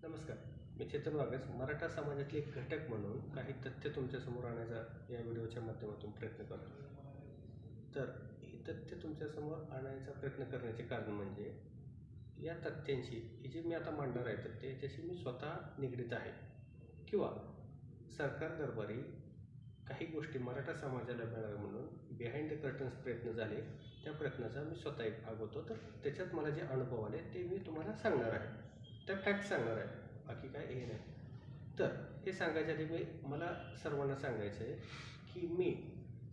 नमस्कार. मी चेतन वागस मराठा समाजातले एक घटक म्हणून काही तथ्य तुमच्यासमोर आणण्याचा या व्हिडिओच्या माध्यमातून प्रयत्न करतो. तर ही तथ्य तुमच्यासमोर आणायचा प्रयत्न करण्याचे कारण म्हणजे या तथ्यांशी ही जी मी आता मांडणार आहे तथ्य याच्याशी मी स्वतः निगडीत आहे किंवा सरकार दरबारी काही गोष्टी मराठा समाजाला मिळाव्या म्हणून बिहाइंड द कर्टन्स प्रयत्न झाले. त्या प्रयत्नाचा मी स्वतः एक भाग होतो. तर त्याच्यात मला जे अनुभव आले ते मी तुम्हाला सांगणार आहे. त्या फॅक्ट सांगणार आहे, बाकी काय हे नाही. तर हे सांगायच्या आधी मला सर्वांना सांगायचं आहे की मी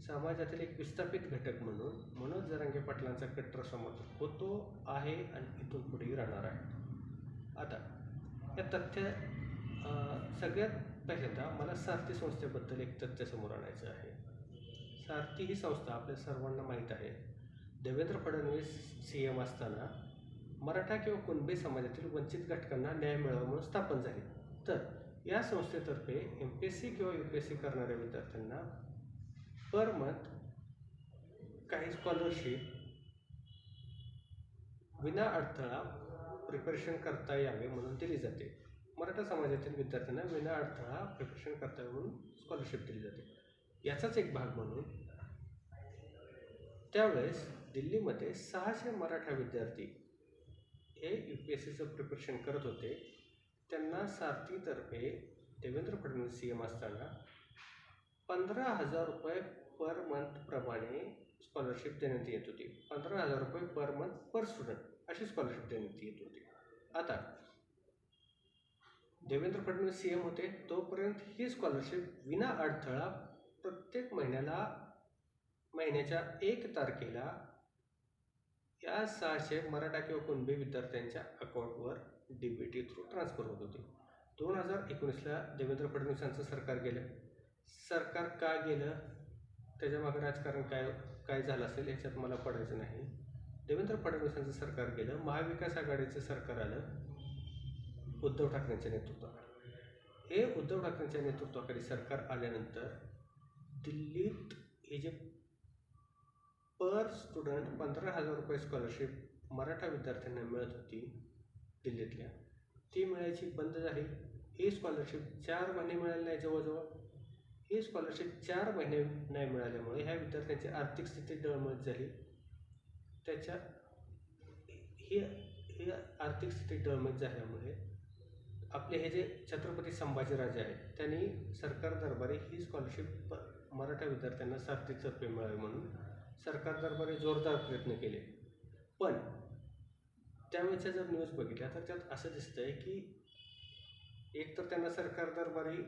समाजातील एक विस्थापित घटक म्हणून मनोज जरांगे पाटलांचा कट्टर समर्थक होतो आहे आणि इथून पुढेही राहणार आहे. आता या तथ्य सगळ्यात पहिल्यांदा मला सारथी संस्थेबद्दल एक तथ्य समोर आणायचं आहे. सारथी ही संस्था आपल्या सर्वांना माहीत आहे. देवेंद्र फडणवीस CM असताना मराठा किंवा कुणबी समाजातील वंचित घटकांना न्याय मिळावा म्हणून स्थापन झाली. तर या संस्थेतर्फे MPSC किंवा UPSC करणाऱ्या विद्यार्थ्यांना पर मंथ काही स्कॉलरशिप विना अडथळा प्रिपरेशन करता यावे म्हणून दिली जाते. मराठा समाजातील विद्यार्थ्यांना विना अडथळा प्रिपरेशन करता यावे म्हणून स्कॉलरशिप दिली जाते. याचाच एक भाग म्हणून त्यावेळेस दिल्लीमध्ये 600 मराठा विद्यार्थी हे UPSCचं प्रिपरेशन करत होते. त्यांना सारथीतर्फे देवेंद्र फडणवीस CM असताना 15,000 रुपये पर मंथ प्रमाणे स्कॉलरशिप देण्यात येत होती. 15,000 रुपये पर मंथ पर स्टुडंट अशी स्कॉलरशिप देण्यात येत होती. आता देवेंद्र फडणवीस CM होते तोपर्यंत ही स्कॉलरशिप विना अडथळा प्रत्येक महिन्याच्या 1 तारखेला या 600 मराठा किंवा कुणबी विद्यार्थ्यांच्या अकाउंटवर DBT थ्रू ट्रान्सफर होत होते. 2019ला देवेंद्र फडणवीसांचं सरकार गेलं. सरकार का गेलं त्याच्यामागे राजकारण काय झालं असेल याच्यात मला पडायचं नाही. देवेंद्र फडणवीसांचं सरकार गेलं, महाविकास आघाडीचं सरकार आलं उद्धव ठाकरेंच्या नेतृत्वाखाली. हे उद्धव ठाकरेंच्या नेतृत्वाखाली सरकार आल्यानंतर दिल्लीत हे जे पर स्टुडंट 15,000 रुपये स्कॉलरशिप मराठा विद्यार्थ्यांना मिळत होती दिल्लीतल्या, ती मिळायची बंद झाली. ही स्कॉलरशिप 4 महिने मिळाली नाही. जवळजवळ ही स्कॉलरशिप 4 महिने नाही मिळाल्यामुळे ह्या विद्यार्थ्यांची आर्थिक स्थिती डळमळीत झाली. ही आर्थिक स्थिती डळमळीत झाल्यामुळे आपले हे जे छत्रपती संभाजीराजे आहेत त्यांनी सरकार दरबारी ही स्कॉलरशिप मराठा विद्यार्थ्यांना सारथीतर्फे मिळावी म्हणून सरकार दरबारी जोरदार प्रयत्न केले. पण त्यावेळेच्या जर न्यूज बघितल्या तर त्यात असं दिसतंय की एकतर त्यांना सरकार दरबारी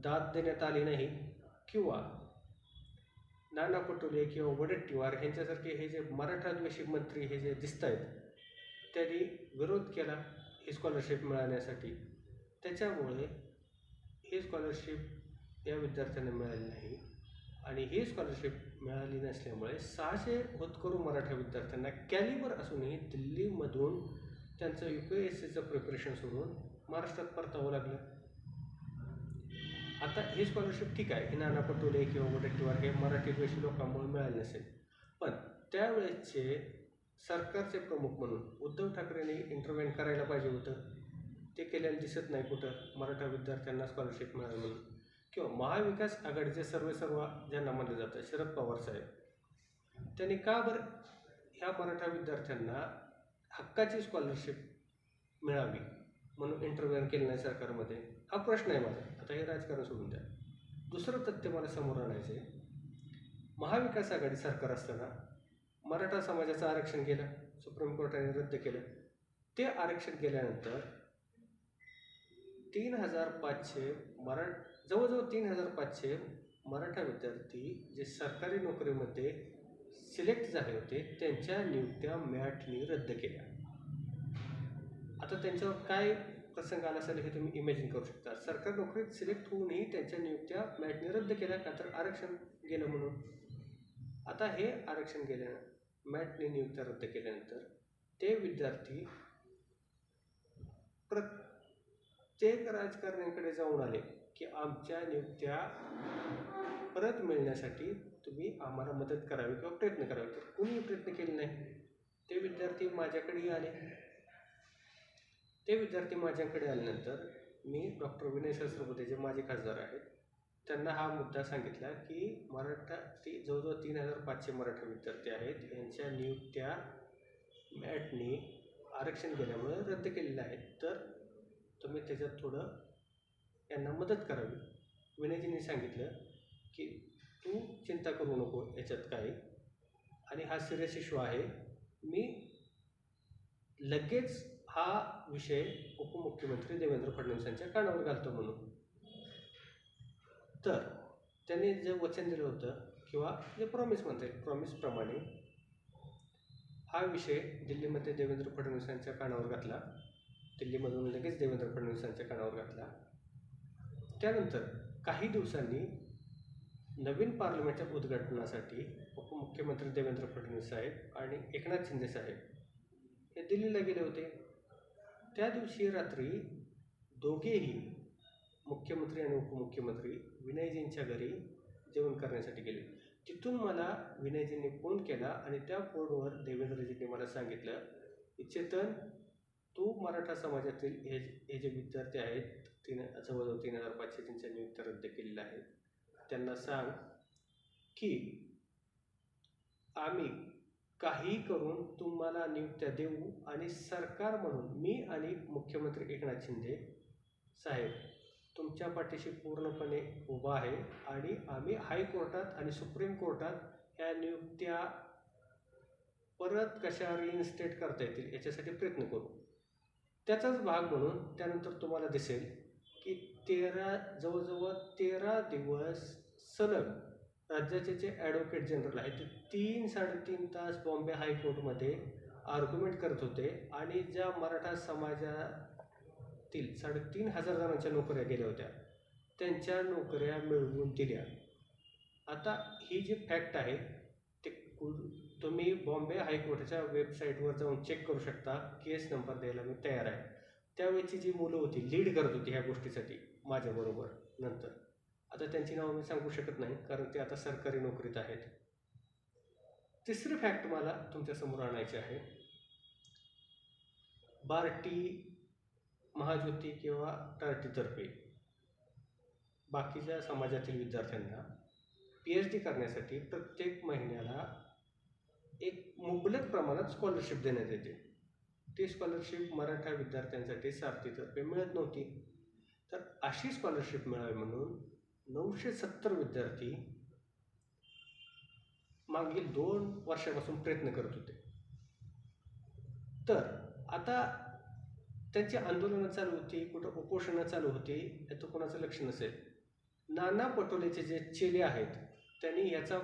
दाद देण्यात आली नाही किंवा नाना पटोले किंवा वडेट्टीवार ह्यांच्यासारखे हे जे मराठाद्वेषी मंत्री हे जे दिसत आहेत त्यांनी विरोध केला ही स्कॉलरशिप मिळाण्यासाठी. त्याच्यामुळे ही स्कॉलरशिप या विद्यार्थ्यांना मिळाली नाही आणि ही स्कॉलरशिप मिळाली नसल्यामुळे 600 होतकरू मराठा विद्यार्थ्यांना कॅलिबर असूनही दिल्लीमधून त्यांचं UPSCचं प्रिपरेशन सोडून महाराष्ट्रात परतावं लागलं. आता ही स्कॉलरशिप ठीक आहे, हे नाना पटोले किंवा वडेट्टीवार हे मराठीद्वेषी लोकांमुळे मिळाले नसेल, पण त्यावेळेसचे सरकारचे प्रमुख म्हणून उद्धव ठाकरेंनी इंटरव्हेन करायला पाहिजे होतं. ते केलेलं दिसत नाही कुठं. मराठा विद्यार्थ्यांना स्कॉलरशिप मिळाली म्हणून किंवा महाविकास आघाडीचे सर्व ज्यांना म्हणलं जातं शरद पवार साहेब, त्यांनी का बरं ह्या मराठा विद्यार्थ्यांना हक्काची स्कॉलरशिप मिळावी म्हणून इंटरव्हेन केलं नाही सरकारमध्ये, हा प्रश्न आहे माझा. आता हे राजकारण सोडून द्या. दुसरं तथ्य मला समोर आणायचं आहे. महाविकास आघाडी सरकार असताना मराठा समाजाचं आरक्षण केलं, सुप्रीम कोर्टाने रद्द केलं. ते आरक्षण केल्यानंतर 3,500 जवळजवळ 3,500 मराठा विद्यार्थी जे सरकारी नोकरीमध्ये सिलेक्ट झाले होते त्यांच्या नियुक्त्या मॅटनी रद्द केल्या. आता त्यांच्यावर काय प्रसंग आला असेल हे तुम्ही इमॅजिन करू शकता. सरकारी नोकरीत सिलेक्ट होऊनही त्यांच्या नियुक्त्या मॅटनी रद्द केल्या का तर आरक्षण गेलं म्हणून. आता हे आरक्षण गेल्यानं मॅटने नियुक्त्या रद्द केल्यानंतर ते विद्यार्थी प्रत्येक राजकारण्यांकडे जाऊन आले की आमच्या नियुक्त्या परत मिळण्यासाठी तुम्ही आम्हाला मदत करावी किंवा प्रयत्न करावे. तर कुणीही प्रयत्न केले नाही. ते विद्यार्थी माझ्याकडेही आले ते विद्यार्थी माझ्याकडे आल्यानंतर मी डॉक्टर विनय सहस्रबुद्धे जे माजी खासदार आहेत त्यांना हा मुद्दा सांगितला की जवळजवळ 3500 मराठा विद्यार्थी आहेत, यांच्या नियुक्त्या मॅटनी आरक्षण केल्यामुळे रद्द केलेल्या आहेत, तर तुम्ही त्याच्यात थोडं यांना मदत करावी. विनयजींनी सांगितलं की तू चिंता करू नको याच्यात काही, आणि हा सिरियस इश्यू आहे, मी लगेच हा विषय उपमुख्यमंत्री देवेंद्र फडणवीसांच्या कानावर घालतो म्हणून. तर त्यांनी जे वचन दिलं होतं किंवा जे प्रॉमिस म्हणता येईल, प्रॉमिसप्रमाणे हा विषय दिल्लीमध्ये देवेंद्र फडणवीसांच्या कानावर घातला. दिल्लीमधून लगेच देवेंद्र फडणवीसांच्या कानावर घातला. त्यानंतर काही दिवसांनी नवीन पार्लमेंटच्या उद्घाटनासाठी उपमुख्यमंत्री देवेंद्र फडणवीस साहेब आणि एकनाथ शिंदे साहेब हे दिल्लीला गेले होते. त्या दिवशी रात्री दोघेही मुख्यमंत्री आणि उपमुख्यमंत्री विनयजींच्या घरी जेवण करण्यासाठी गेले. तिथून मला विनयजींनी फोन केला आणि त्या फोनवर देवेंद्रजींनी मला सांगितलं की चेतन, तू मराठा समाजातील हे जे विद्यार्थी आहेत, जवळजवळ 3500 त्यांच्या नियुक्त्या रद्द केलेल्या आहेत, त्यांना सांग की आम्ही काही करून तुम्हाला नियुक्त्या देऊ आणि सरकार म्हणून मी आणि मुख्यमंत्री एकनाथ शिंदे साहेब तुमच्या पाठीशी पूर्णपणे उभा आहे आणि आम्ही हायकोर्टात आणि सुप्रीम कोर्टात ह्या नियुक्त्या परत कशा रिइन्स्टेट करता येतील याच्यासाठी प्रयत्न करू. त्याचाच भाग म्हणून त्यानंतर तुम्हाला दिसेल की जवळजवळ 13 दिवस सलग राज्याचे जे ॲडव्होकेट जनरल आहेत ते 3-3.5 तास बॉम्बे हायकोर्टमध्ये आर्ग्युमेंट करत होते आणि ज्या मराठा समाजातील 3,500 जणांच्या नोकऱ्या गेल्या होत्या त्यांच्या नोकऱ्या मिळवून दिल्या. आता ही जी फॅक्ट आहे ते तुम्ही बॉम्बे हायकोर्टाच्या वेबसाईटवर जाऊन चेक करू शकता. केस नंबर द्यायला मी तयार आहे. त्यावेळची जी मुलं होती, लीड करत होती ह्या गोष्टीसाठी माझ्याबरोबर नंतर, आता त्यांची नावं मी सांगू शकत नाही कारण ते आता सरकारी नोकरीत आहेत. तिसरी फॅक्ट मला तुमच्यासमोर आणायची आहे. बार्टी, महाज्योती किंवा टार्टीतर्फे बाकीच्या समाजातील विद्यार्थ्यांना PhD करण्यासाठी प्रत्येक महिन्याला एक मुबलक प्रमाणात स्कॉलरशिप देण्यात येते. ती स्कॉलरशिप मराठा विद्यार्थ्यांसाठी सारथीतर्फे मिळत नव्हती. तर अशी स्कॉलरशिप मिळावी म्हणून 970 विद्यार्थी मागील 2 वर्षापासून प्रयत्न करत होते. तर आता त्यांची आंदोलनं चालू होती, कुठं उपोषणं चालू होती, याचं कोणाचं लक्ष नसेल. नाना पटोलेचे जे चेले आहेत त्यांनी याचा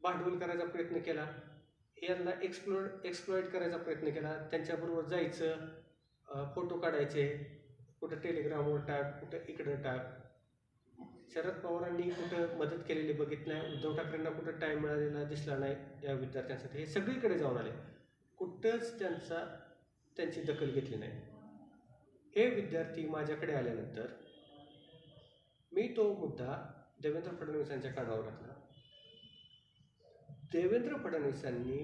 भांडवल करायचा प्रयत्न केला, यांना एक्सप्लॉइट करायचा प्रयत्न केला. त्यांच्याबरोबर जायचं, फोटो काढायचे, कुठं टेलिग्रामवर टाक, कुठं इकडं टाक. शरद पवारांनी कुठं मदत केलेली बघितलं नाही, उद्धव ठाकरेंना कुठं टाईम मिळालेला दिसला नाही या विद्यार्थ्यांसाठी. हे सगळीकडे जाऊन आले, कुठंच त्यांची दखल घेतली नाही. हे विद्यार्थी माझ्याकडे आल्यानंतर मी तो मुद्दा देवेंद्र फडणवीसांच्या कानावर घातला. देवेंद्र फडणवीसांनी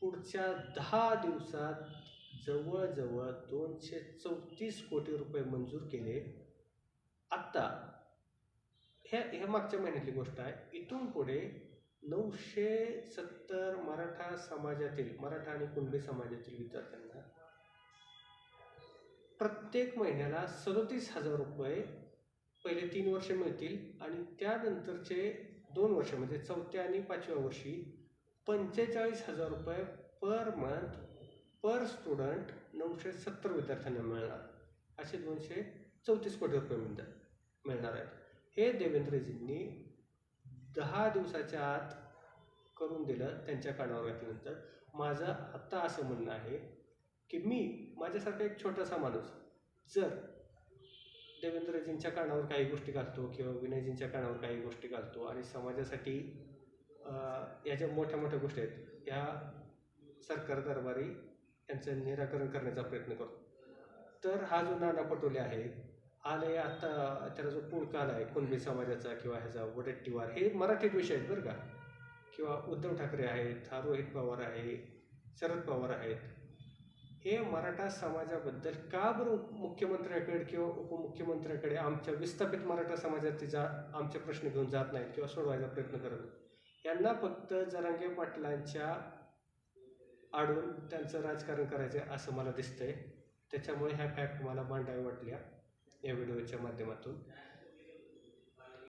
पुढच्या 10 दिवसात जवळजवळ 234 कोटी रुपये मंजूर केले. आत्ता ह्या मागच्या महिन्यातली गोष्ट आहे. इथून पुढे 970 मराठा आणि कुणबी समाजातील विद्यार्थ्यांना प्रत्येक महिन्याला 37,000 रुपये पहिले 3 वर्ष मिळतील आणि त्यानंतरचे 2 वर्ष म्हणजे 4थ्या आणि 5व्या वर्षी 45,000 रुपये पर मंथ पर स्टुडंट 970 विद्यार्थ्यांना मिळणार. असे 234 कोटी रुपये मिळणार आहेत. हे देवेंद्रजींनी 10 दिवसाच्या आत करून दिलं त्यांच्या कानावर घातल्यानंतर. माझं आत्ता असं म्हणणं आहे की माझ्यासारखा एक छोटासा माणूस जर देवेंद्रजींच्या कानावर काही गोष्टी घालतो किंवा विनयजींच्या कानावर काही गोष्टी घालतो आणि समाजासाठी या ज्या मोठ्या मोठ्या गोष्टी आहेत ह्या सरकार दरबारी यांचं निराकरण करण्याचा प्रयत्न करतो, तर हा जो नाना पटोले आहे आले आत्ता, त्याला जो पुळका आला आहे कुणबी समाजाचा किंवा ह्याचा वडेट्टीवार, हे मराठीत विषय आहेत बरं का, किंवा उद्धव ठाकरे आहेत, हा रोहित पवार आहे, शरद पवार आहेत, हे मराठा समाजाबद्दल का बरं मुख्यमंत्र्याकडे किंवा उपमुख्यमंत्र्याकडे आमच्या विस्थापित मराठा समाजाचे आमचे प्रश्न घेऊन जात नाहीत किंवा सोडवायचा प्रयत्न करत नाहीत. यांना फक्त जरांगे पाटलांच्या आडून त्यांचं राजकारण करायचं आहे असं मला दिसतंय. त्याच्यामुळे ह्या फॅक्ट मला मांडाव्या वाटल्या या व्हिडिओच्या माध्यमातून.